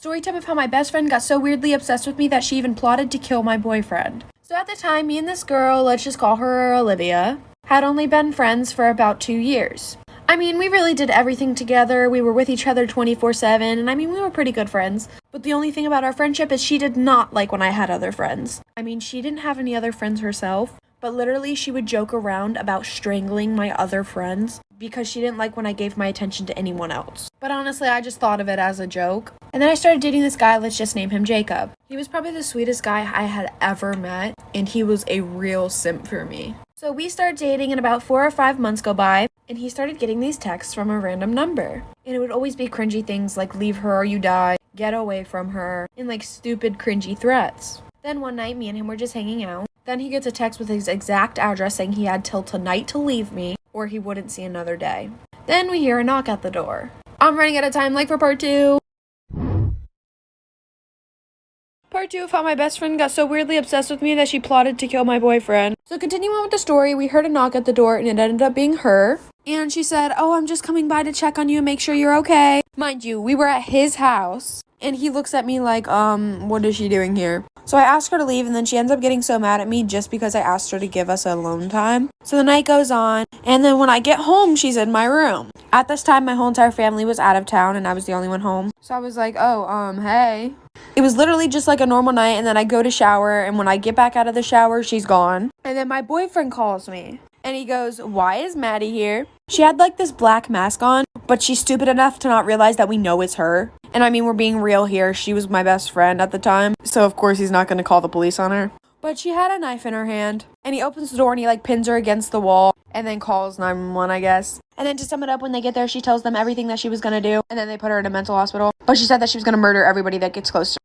Story time of how my best friend got so weirdly obsessed with me that she even plotted to kill my boyfriend. So at the time, me and this girl, let's just call her Olivia, had only been friends for about 2 years. I mean, we really did everything together. We were with each other 24/7, and I mean, we were pretty good friends. But the only thing about our friendship is she did not like when I had other friends. I mean, she didn't have any other friends herself, but literally she would joke around about strangling my other friends because she didn't like when I gave my attention to anyone else. But honestly, I just thought of it as a joke. And then I started dating this guy, let's just name him Jacob. He was probably the sweetest guy I had ever met, and he was a real simp for me. So we started dating and about 4 or 5 months go by, and he started getting these texts from a random number. And it would always be cringy things like leave her or you die, get away from her, and like stupid cringy threats. Then one night, me and him were just hanging out. Then he gets a text with his exact address saying he had till tonight to leave me or he wouldn't see another day. Then we hear a knock at the door. I'm running out of time, like for part 2. Part 2 of how my best friend got so weirdly obsessed with me that she plotted to kill my boyfriend. So continuing on with the story, we heard a knock at the door and it ended up being her. And she said, "Oh, I'm just coming by to check on you and make sure you're okay." Mind you, we were at his house. And he looks at me like, what is she doing here? So I asked her to leave, and then she ends up getting so mad at me just because I asked her to give us alone time. So the night goes on, and then when I get home, she's in my room. At this time, my whole entire family was out of town, and I was the only one home. So I was like, hey. It was literally just like a normal night, and then I go to shower, and when I get back out of the shower, she's gone. And then my boyfriend calls me, and he goes, "Why is Maddie here?" She had like this black mask on, but she's stupid enough to not realize that we know it's her. And I mean, we're being real here. She was my best friend at the time. So of course he's not going to call the police on her. But she had a knife in her hand. And he opens the door and he like pins her against the wall. And then calls 911, I guess. And then to sum it up, when they get there, she tells them everything that she was going to do. And then they put her in a mental hospital. But she said that she was going to murder everybody that gets close to her.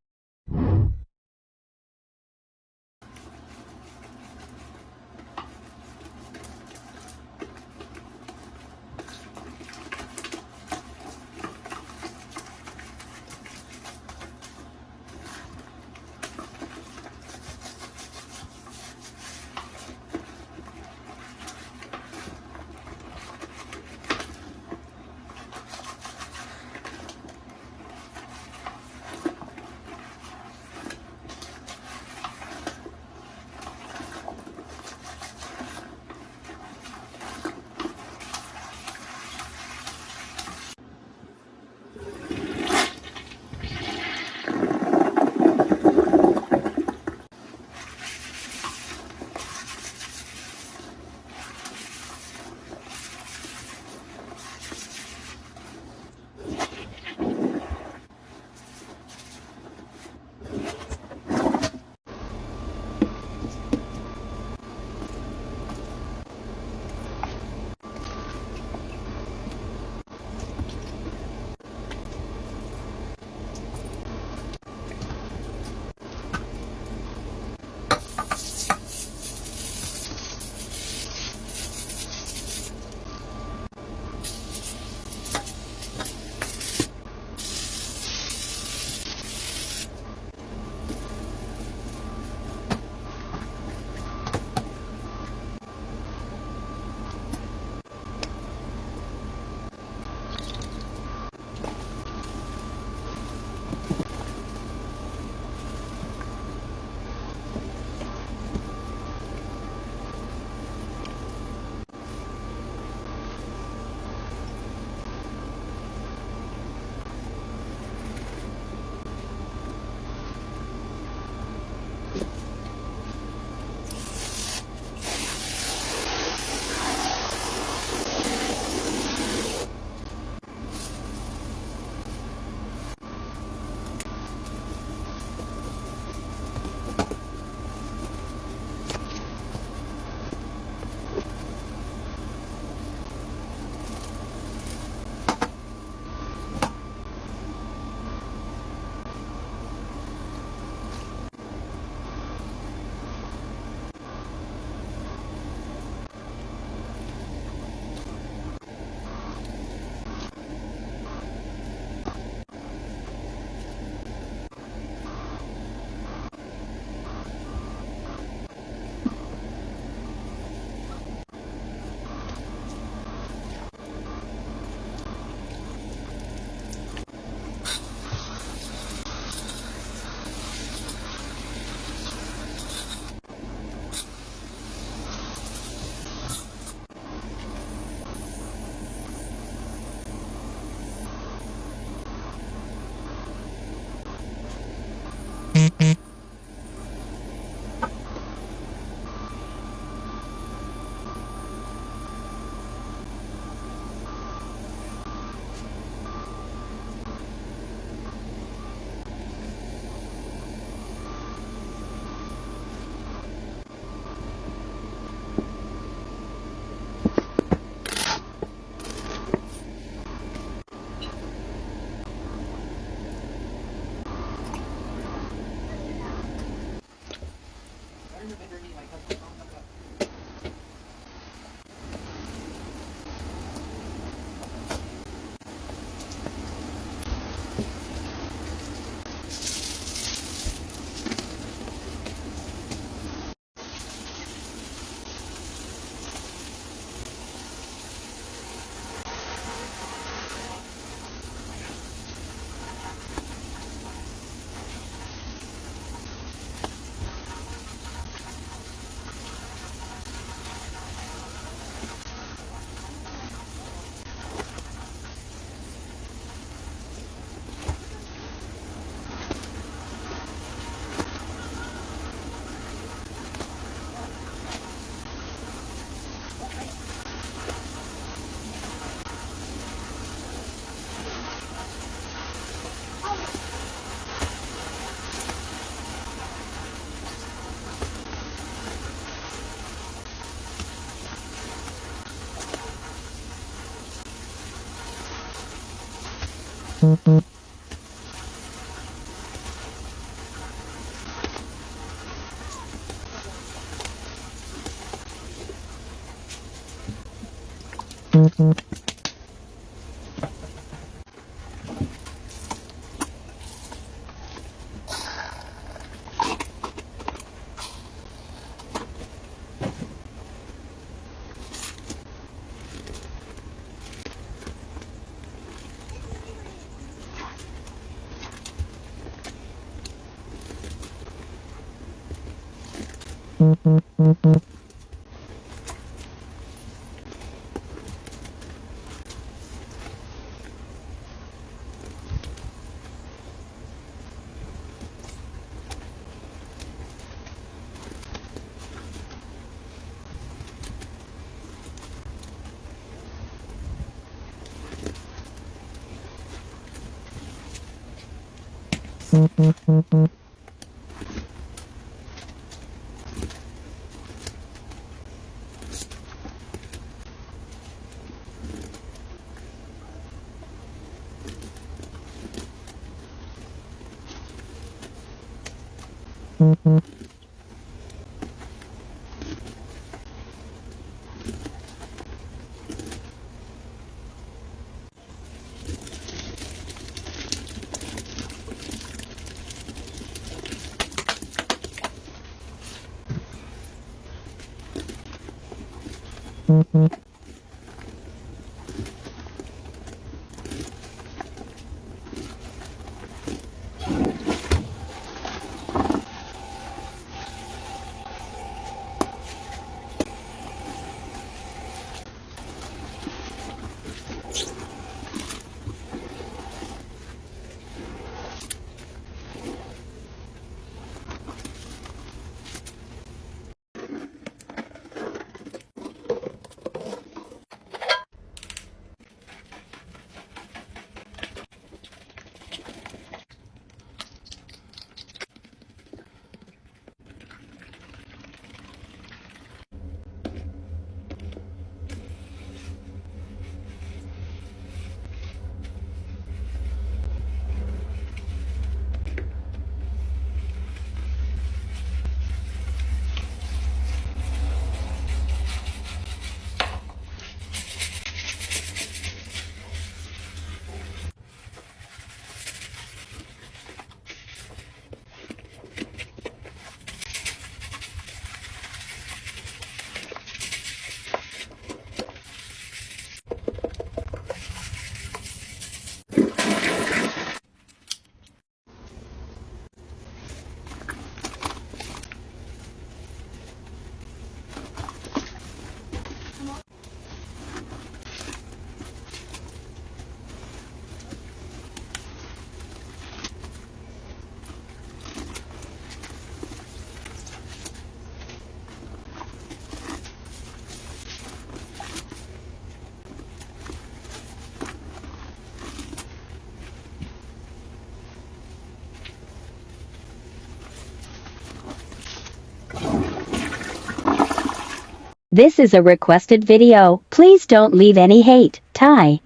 This is a requested video. Please don't leave any hate. Ty.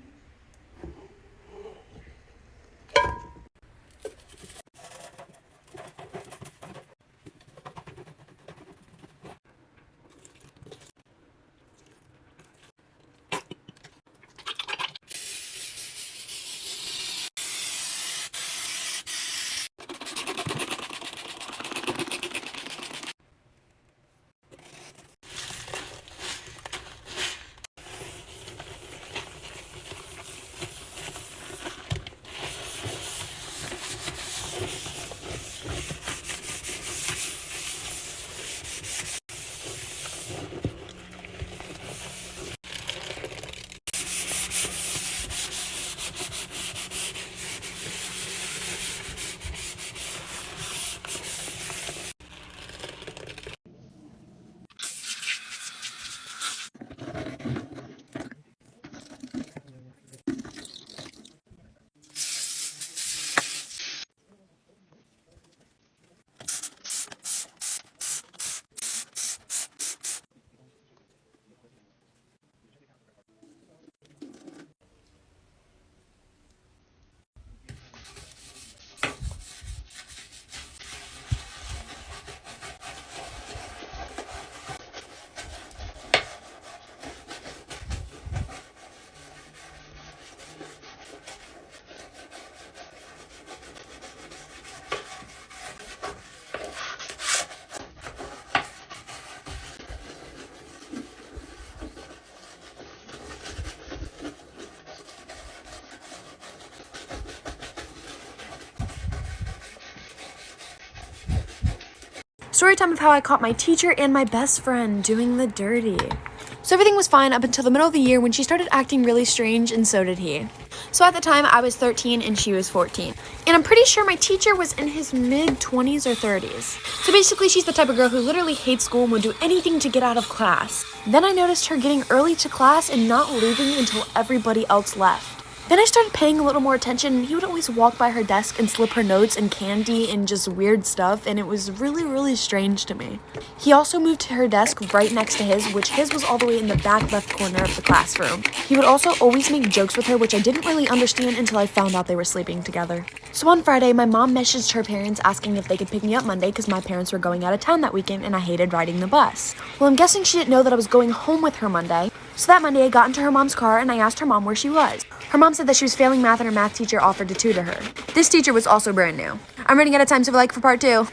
Story time of how I caught my teacher and my best friend doing the dirty. So everything was fine up until the middle of the year when she started acting really strange, and so did he. So at the time, I was 13 and she was 14. And I'm pretty sure my teacher was in his mid-20s or 30s. So basically, she's the type of girl who literally hates school and would do anything to get out of class. Then I noticed her getting early to class and not leaving until everybody else left. Then I started paying a little more attention, and he would always walk by her desk and slip her notes and candy and just weird stuff, and it was really, really strange to me. He also moved to her desk right next to his, which his was all the way in the back left corner of the classroom. He would also always make jokes with her, which I didn't really understand until I found out they were sleeping together. So on Friday, my mom messaged her parents asking if they could pick me up Monday because my parents were going out of town that weekend and I hated riding the bus. Well, I'm guessing she didn't know that I was going home with her Monday. So that Monday, I got into her mom's car and I asked her mom where she was. Her mom said that she was failing math and her math teacher offered to tutor her. This teacher was also brand new. I'm running out of time, so like for part 2.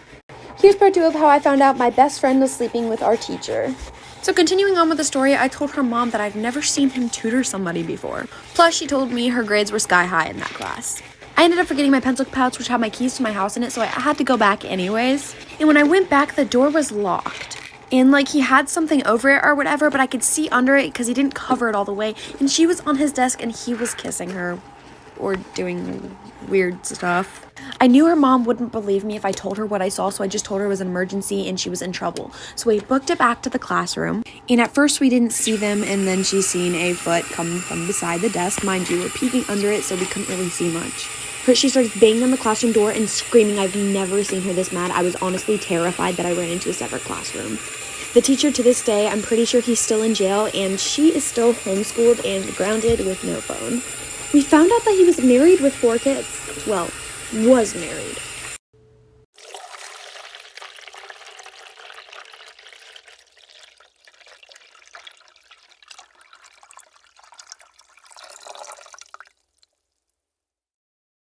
Here's part 2 of how I found out my best friend was sleeping with our teacher. So continuing on with the story, I told her mom that I've never seen him tutor somebody before. Plus, she told me her grades were sky high in that class. I ended up forgetting my pencil pouch, which had my keys to my house in it, so I had to go back anyways. And when I went back, the door was locked. And he had something over it or whatever, but I could see under it because he didn't cover it all the way. And she was on his desk and he was kissing her or doing weird stuff. I knew her mom wouldn't believe me if I told her what I saw, so I just told her it was an emergency and she was in trouble. So we booked it back to the classroom. And at first we didn't see them, and then she seen a foot come from beside the desk. Mind you, we're peeking under it, so we couldn't really see much. But she started banging on the classroom door and screaming. I've never seen her this mad. I was honestly terrified that I ran into a separate classroom. The teacher to this day, I'm pretty sure he's still in jail, and she is still homeschooled and grounded with no phone. We found out that he was married with 4 kids. Well, was married.